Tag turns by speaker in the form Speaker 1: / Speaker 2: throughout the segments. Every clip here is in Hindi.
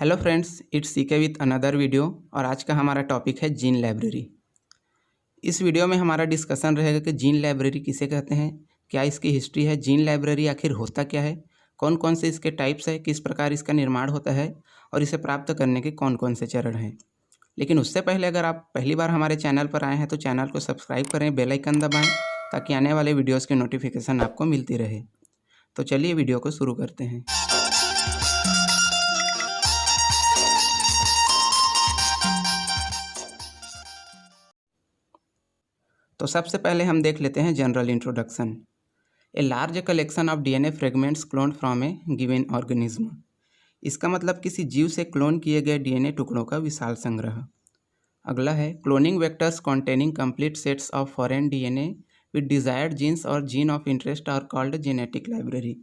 Speaker 1: Hello friends, it's CK with another video. और आज का हमारा टॉपिक है जीन लाइब्रेरी। इस वीडियो में हमारा डिस्कशन रहेगा कि जीन लाइब्रेरी किसे कहते हैं, क्या इसकी हिस्ट्री है, जीन लाइब्रेरी आखिर होता क्या है, कौन कौन से इसके टाइप्स है, किस प्रकार इसका निर्माण होता है और इसे प्राप्त करने के कौन कौन से चरण हैं। लेकिन उससे पहले अगर आप पहली बार हमारे चैनल पर आए हैं तो चैनल को सब्सक्राइब करें, बेल आइकन दबाएँ ताकि आने वाले वीडियोज़ की नोटिफिकेशन आपको मिलती रहे। तो चलिए वीडियो को शुरू करते हैं। तो सबसे पहले हम देख लेते हैं general introduction. A large collection of DNA fragments cloned from A given organism. इसका मतलब किसी जीव से क्लोन किए गए डीएनए टुकड़ों का विशाल संग्रह। अगला है cloning vectors containing complete sets of foreign DNA with desired genes और gene of interest are called genetic library.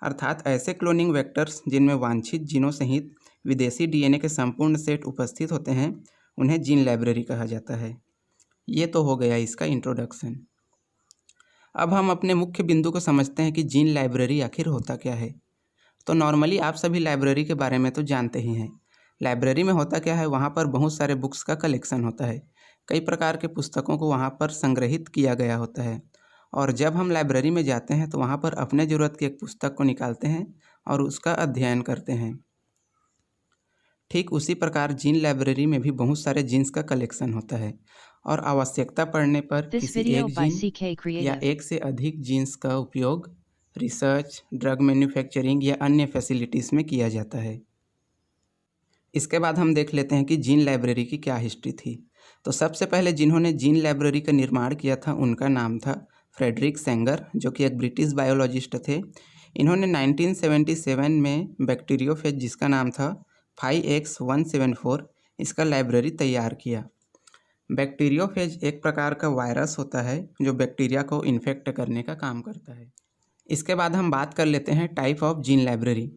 Speaker 1: अर्थात ऐसे क्लोनिंग वेक्टर्स जिनमें वांछित जीनों सहित विदेशी डीएनए के संपूर्ण सेट उपस्थित होते हैं उन्हें जीन लाइब्रेरी कहा जाता है। ये तो हो गया इसका इंट्रोडक्शन। अब हम अपने मुख्य बिंदु को समझते हैं कि जीन लाइब्रेरी आखिर होता क्या है। तो नॉर्मली आप सभी लाइब्रेरी के बारे में तो जानते ही हैं। लाइब्रेरी में होता क्या है, वहाँ पर बहुत सारे बुक्स का कलेक्शन होता है। कई प्रकार के पुस्तकों को वहाँ पर संग्रहित किया गया होता है और जब हम लाइब्रेरी में जाते हैं तो वहाँ पर अपने ज़रूरत की एक पुस्तक को निकालते हैं और उसका अध्ययन करते हैं। ठीक उसी प्रकार जीन लाइब्रेरी में भी बहुत सारे जीन्स का कलेक्शन होता है और आवश्यकता पड़ने पर किसी एक जीन या एक से अधिक जीन्स का उपयोग रिसर्च, ड्रग मैन्युफैक्चरिंग या अन्य फैसिलिटीज़ में किया जाता है। इसके बाद हम देख लेते हैं कि जीन लाइब्रेरी की क्या हिस्ट्री थी। तो सबसे पहले जिन्होंने जीन लाइब्रेरी का निर्माण किया था उनका नाम था फ्रेडरिक सेंगर, जो कि एक ब्रिटिश बायोलॉजिस्ट थे। इन्होंने 1977 में बैक्टीरियोफेज, जिसका नाम था 5X174, इसका लाइब्रेरी तैयार किया। बैक्टीरियोफेज एक प्रकार का वायरस होता है जो बैक्टीरिया को इन्फेक्ट करने का काम करता है। इसके बाद हम बात कर लेते हैं टाइप ऑफ जीन लाइब्रेरी।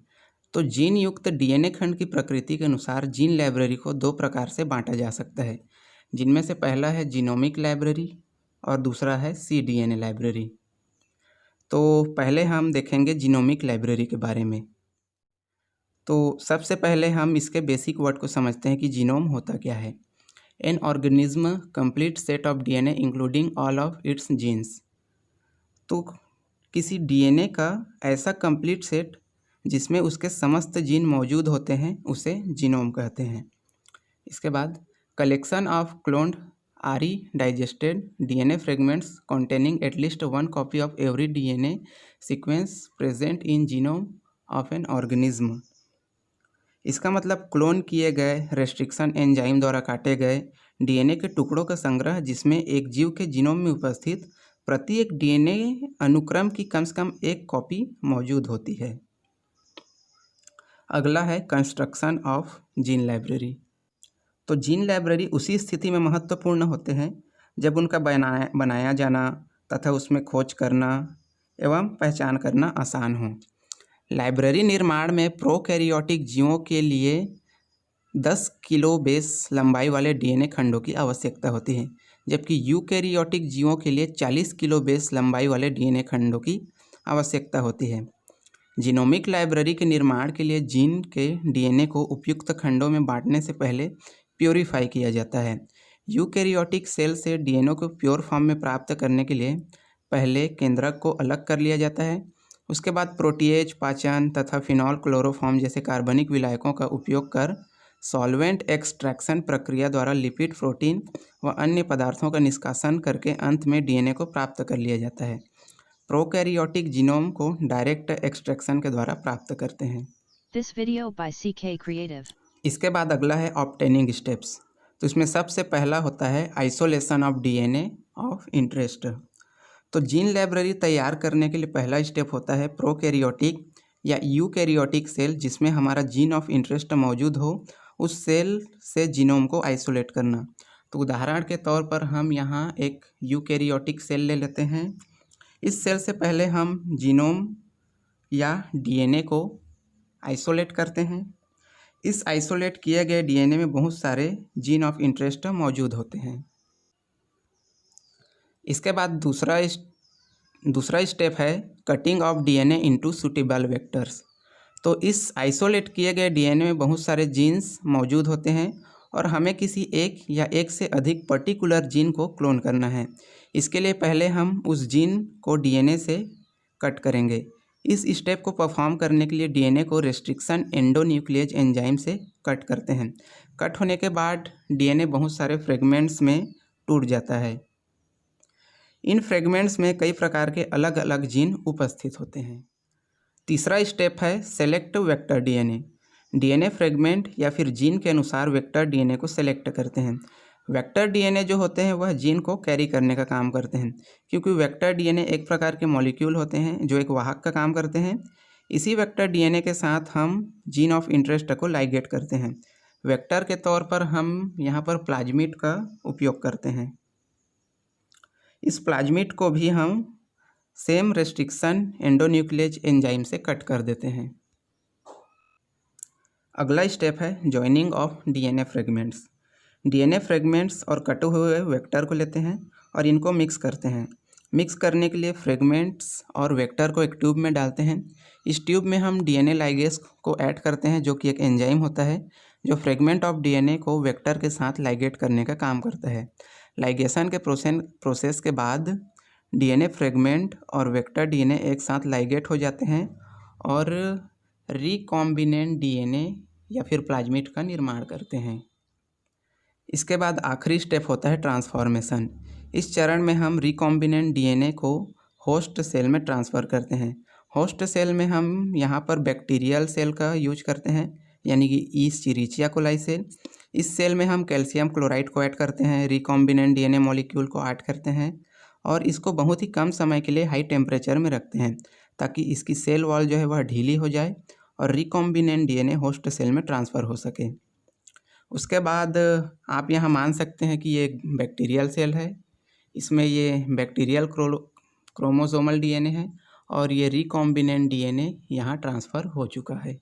Speaker 1: तो जीन युक्त डीएनए खंड की प्रकृति के अनुसार जीन लाइब्रेरी को दो प्रकार से बांटा जा सकता है, जिनमें से पहला है जीनोमिक लाइब्रेरी और दूसरा है cDNA लाइब्रेरी। तो पहले हम देखेंगे जीनोमिक लाइब्रेरी के बारे में। तो सबसे पहले हम इसके बेसिक वर्ड को समझते हैं कि जीनोम होता क्या है। An organism complete set of DNA including all of its genes. तो किसी डीएनए का ऐसा कंप्लीट सेट जिसमें उसके समस्त जीन मौजूद होते हैं उसे जीनोम कहते हैं। इसके बाद कलेक्शन ऑफ क्लोन्ड आरी digested DNA fragments containing at least one copy of every DNA sequence present in genome of an organism. इसका मतलब क्लोन किए गए, रेस्ट्रिक्शन एंजाइम द्वारा काटे गए डीएनए के टुकड़ों का संग्रह जिसमें एक जीव के जीनोम में उपस्थित प्रत्येक डीएनए अनुक्रम की कम से कम एक कॉपी मौजूद होती है। अगला है कंस्ट्रक्शन ऑफ जीन लाइब्रेरी। तो जीन लाइब्रेरी उसी स्थिति में महत्वपूर्ण होते हैं जब उनका बनाया जाना तथा उसमें खोज करना एवं पहचान करना आसान हो। लाइब्रेरी निर्माण में प्रोकैरियोटिक जीवों के लिए 10 किलो बेस लंबाई वाले डीएनए खंडों की आवश्यकता होती है, जबकि यूकैरियोटिक जीवों के लिए 40 किलो बेस लंबाई वाले डीएनए खंडों की आवश्यकता होती है। जीनोमिक लाइब्रेरी के निर्माण के लिए जीन के डीएनए को उपयुक्त खंडों में बांटने से पहले प्योरीफाई किया जाता है। यूकैरियोटिक सेल से डीएनए को प्योर फॉर्म में प्राप्त करने के लिए पहले केंद्रक को अलग कर लिया जाता है। उसके बाद प्रोटीएज, पाचन तथा फिनॉल क्लोरोफॉर्म जैसे कार्बनिक विलायकों का उपयोग कर सॉल्वेंट एक्सट्रैक्शन प्रक्रिया द्वारा लिपिड, प्रोटीन व अन्य पदार्थों का निष्कासन करके अंत में डीएनए को प्राप्त कर लिया जाता है। प्रोकैरियोटिक जीनोम को डायरेक्ट एक्सट्रैक्शन के द्वारा प्राप्त करते हैं।
Speaker 2: This video by CK Creative.
Speaker 1: इसके बाद अगला है ऑब्टेनिंग स्टेप्स। तो इसमें सबसे पहला होता है isolation of DNA of interest. तो जीन लाइब्रेरी तैयार करने के लिए पहला स्टेप होता है प्रोकैरियोटिक या यूकैरियोटिक सेल जिसमें हमारा जीन ऑफ इंटरेस्ट मौजूद हो, उस सेल से जीनोम को आइसोलेट करना। तो उदाहरण के तौर पर हम यहाँ एक यूकैरियोटिक सेल ले लेते हैं। इस सेल से पहले हम जीनोम या डीएनए को आइसोलेट करते हैं। इस आइसोलेट किए गए डीएनए में बहुत सारे जीन ऑफ इंटरेस्ट मौजूद होते हैं। इसके बाद दूसरा स्टेप है cutting of DNA into suitable vectors. तो इस आइसोलेट किए गए डीएनए में बहुत सारे जीन्स मौजूद होते हैं और हमें किसी एक या एक से अधिक पर्टिकुलर जीन को क्लोन करना है। इसके लिए पहले हम उस जीन को डीएनए से कट करेंगे। इस स्टेप को परफॉर्म करने के लिए डीएनए को रेस्ट्रिक्शन एंडोन्यूक्लियेज एंजाइम से कट करते हैं। कट होने के बाद डीएनए बहुत सारे फ्रेगमेंट्स में टूट जाता है। इन फ्रेगमेंट्स में कई प्रकार के अलग अलग जीन उपस्थित होते हैं। तीसरा स्टेप है select vector DNA. DNA fragment या फिर जीन के अनुसार वेक्टर डीएनए को सेलेक्ट करते हैं। वेक्टर डीएनए जो होते हैं वह जीन को कैरी करने का काम करते हैं, क्योंकि वेक्टर डीएनए एक प्रकार के मॉलिक्यूल होते हैं जो एक वाहक का काम करते हैं। इसी वेक्टर डीएनए के साथ हम जीन ऑफ इंटरेस्ट को लाइगेट करते हैं। वेक्टर के तौर पर हम यहाँ पर प्लाज्मिड का उपयोग करते हैं। इस प्लाज्मिड को भी हम सेम रेस्ट्रिक्शन एंडोन्यूक्लियेज एंजाइम से कट कर देते हैं। अगला स्टेप है joining of DNA fragments. DNA fragments और कटे हुए वेक्टर को लेते हैं और इनको मिक्स करते हैं। मिक्स करने के लिए फ्रेगमेंट्स और वेक्टर को एक ट्यूब में डालते हैं। इस ट्यूब में हम डीएनए लाइगेज को ऐड करते हैं, जो कि एक एंजाइम होता है जो फ्रेगमेंट ऑफ डीएनए को वेक्टर के साथ लाइगेट करने का काम करता है। लाइगेशन के प्रोसेस के बाद डीएनए फ्रेगमेंट और वेक्टर डीएनए एक साथ लाइगेट हो जाते हैं और रिकॉम्बिनेंट डीएनए या फिर प्लाज्मिड का निर्माण करते हैं। इसके बाद आखिरी स्टेप होता है ट्रांसफॉर्मेशन। इस चरण में हम रिकॉम्बिनेंट डीएनए को होस्ट सेल में ट्रांसफ़र करते हैं। होस्ट सेल में हम यहाँ पर बैक्टीरियल सेल का यूज करते हैं, यानी कि ईस्चेरिचिया कोलाई सेल। इस सेल में हम कैल्शियम क्लोराइड को ऐड करते हैं, रिकॉम्बिनेंट डीएनए मॉलिक्यूल को ऐड करते हैं और इसको बहुत ही कम समय के लिए हाई टेम्परेचर में रखते हैं, ताकि इसकी सेल वॉल जो है वह ढीली हो जाए और रिकॉम्बिनेंट डीएनए होस्ट सेल में ट्रांसफ़र हो सके। उसके बाद आप यहाँ मान सकते हैं कि ये एक बैक्टीरियल सेल है। इसमें ये बैक्टीरियल क्रोमोसोमल डीएनए है और ये रिकॉम्बिनेंट डीएनए यहाँ ट्रांसफ़र हो चुका है।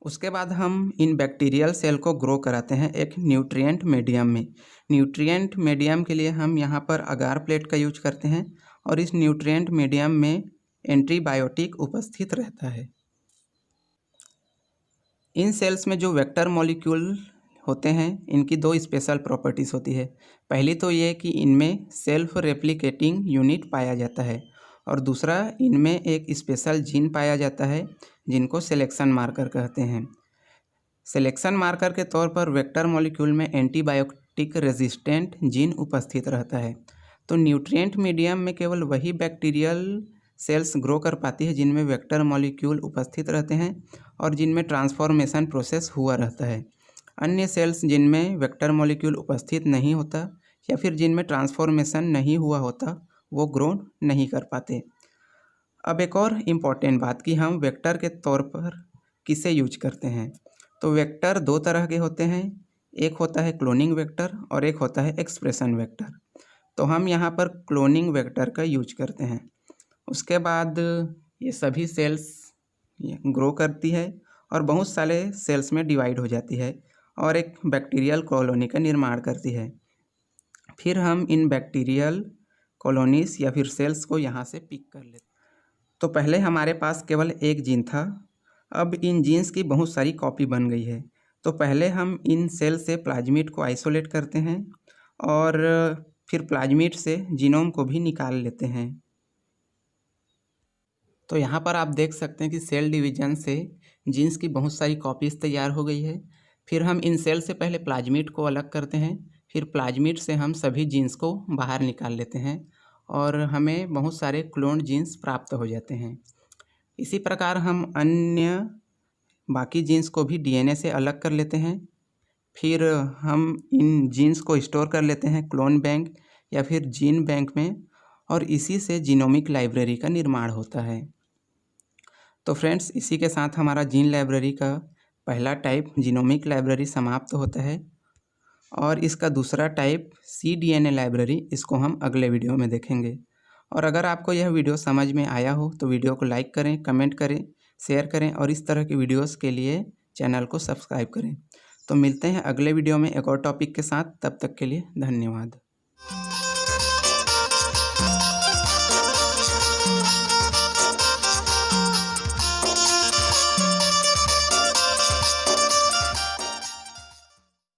Speaker 1: उसके बाद हम इन बैक्टीरियल सेल को ग्रो कराते हैं एक न्यूट्रिएंट मीडियम में। न्यूट्रिएंट मीडियम के लिए हम यहाँ पर अगार प्लेट का यूज करते हैं और इस न्यूट्रिएंट मीडियम में एंटीबायोटिक उपस्थित रहता है। इन सेल्स में जो वेक्टर मॉलिक्यूल होते हैं इनकी दो स्पेशल प्रॉपर्टीज़ होती है। पहली तो ये कि इनमें सेल्फ रेप्लिकेटिंग यूनिट पाया जाता है और दूसरा इनमें एक स्पेशल जीन पाया जाता है जिनको सिलेक्शन मार्कर कहते हैं। सिलेक्शन मार्कर के तौर पर वेक्टर मॉलिक्यूल में एंटीबायोटिक रेजिस्टेंट जीन उपस्थित रहता है। तो न्यूट्रिएंट मीडियम में केवल वही बैक्टीरियल सेल्स ग्रो कर पाती है जिनमें वेक्टर मॉलिक्यूल उपस्थित रहते हैं और जिनमें ट्रांसफॉर्मेशन प्रोसेस हुआ रहता है। अन्य सेल्स जिनमें वेक्टर मॉलिक्यूल उपस्थित नहीं होता या फिर जिनमें ट्रांसफॉर्मेशन नहीं हुआ होता वो ग्रो नहीं कर पाते। अब एक और इम्पॉर्टेंट बात कि हम वेक्टर के तौर पर किसे यूज करते हैं। तो वेक्टर दो तरह के होते हैं, एक होता है क्लोनिंग वेक्टर और एक होता है एक्सप्रेशन वेक्टर। तो हम यहाँ पर क्लोनिंग वेक्टर का यूज करते हैं। उसके बाद ये सभी सेल्स ग्रो करती है और बहुत सारे सेल्स में डिवाइड हो जाती है और एक बैक्टीरियल कॉलोनी का निर्माण करती है। फिर हम इन बैक्टीरियल कॉलोनीज या फिर सेल्स को यहाँ से पिक कर लेते हैं। तो पहले हमारे पास केवल एक जीन था, अब इन जीन्स की बहुत सारी कॉपी बन गई है। तो पहले हम इन सेल से प्लाज्मिड को आइसोलेट करते हैं और फिर प्लाज्मिड से जीनोम को भी निकाल लेते हैं। तो यहाँ पर आप देख सकते हैं कि सेल डिवीजन से जीन्स की बहुत सारी कॉपीज़ तैयार हो गई है। फिर हम इन सेल से पहले प्लाज्मिड को अलग करते हैं, फिर प्लाज्मिड से हम सभी जीन्स को बाहर निकाल लेते हैं और हमें बहुत सारे क्लोन्ड जीन्स प्राप्त हो जाते हैं। इसी प्रकार हम अन्य बाकी जीन्स को भी डीएनए से अलग कर लेते हैं। फिर हम इन जीन्स को स्टोर कर लेते हैं क्लोन बैंक या फिर जीन बैंक में और इसी से जीनोमिक लाइब्रेरी का निर्माण होता है। तो फ्रेंड्स, इसी के साथ हमारा जीन लाइब्रेरी का पहला टाइप जीनोमिक लाइब्रेरी समाप्त होता है और इसका दूसरा टाइप cDNA लाइब्रेरी, इसको हम अगले वीडियो में देखेंगे। और अगर आपको यह वीडियो समझ में आया हो तो वीडियो को लाइक करें, कमेंट करें, शेयर करें और इस तरह की वीडियोस के लिए चैनल को सब्सक्राइब करें। तो मिलते हैं अगले वीडियो में एक और टॉपिक के साथ, तब तक के लिए धन्यवाद।